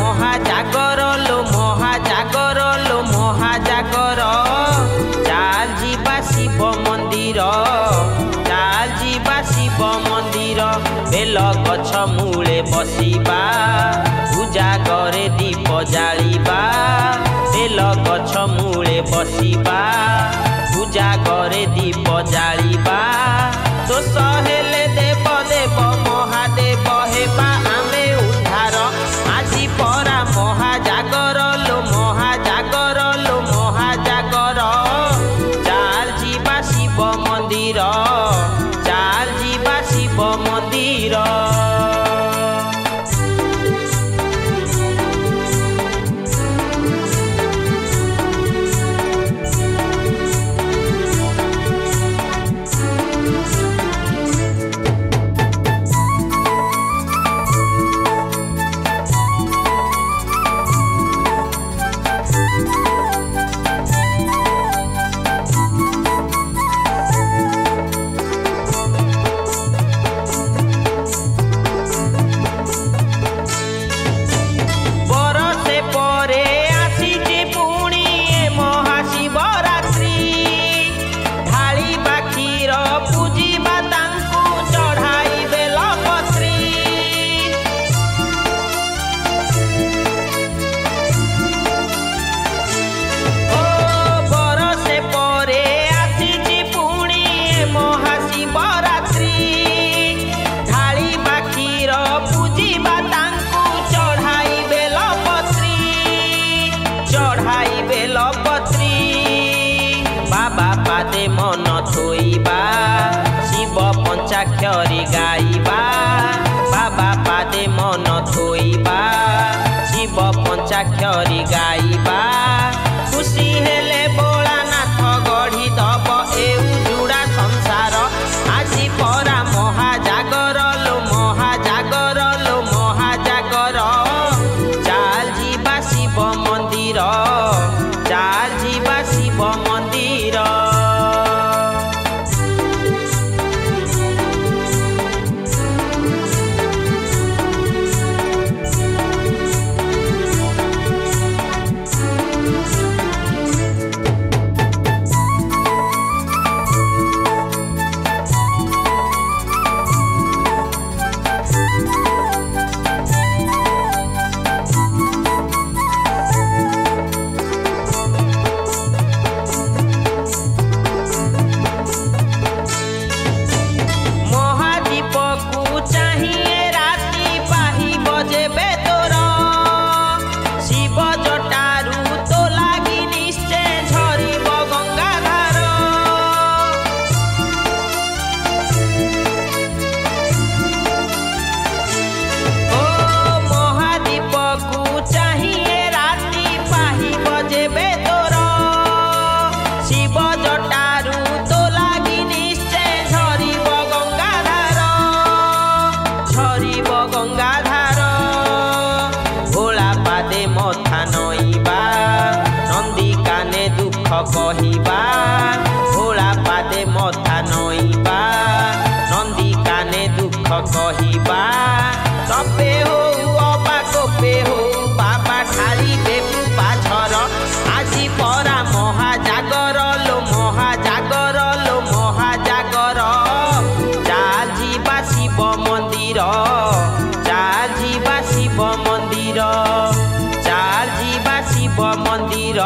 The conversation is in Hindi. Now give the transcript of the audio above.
महाजागर लो महाजागर लो महाजागर चाल जीवा शिव मंदिर चाल जीवा शिव मंदिर बेल गछ मूले बसिबा पूजा करे दीप जालिबा बेल गछ मूले बसिबा पूजा करे दीप जालिबा तो सहेले देव देव महादेव हेबा आमे उद्धार आजी परा महाजागर लो महाजागर लो महाजागर चाल जीवा शिव मंदिर चाल जीवा शिव मंदिर। बाबा पादे मन थोइबा शिव पंचाक्षरी गाइबा बाबा पादे मन थोइबा शिव पंचाक्षरी गाइबा खुशी हेले भोलानाथ गढ़ी दब एउ जुड़ा संसार आजी परा महाजागर लो महाजागर लो महाजागर चाल जीवा शिव मंदिर चाल जीवा शिव मंदिर। गंगाधार भोला पादे मथा नईबा नंदी काने दुख कहिबा भोला पादे मथा नईबा नंदी काने दुख कहिबा तपे हो अबा कोपे हो बाबा ढाली देबु पाछर आजी परा महाजागर लो महाजागर लो महाजागर चाल जीवा शिव मंदिर चाल जीवा शिव मंदिर चाल जीवा शिव मंदिर।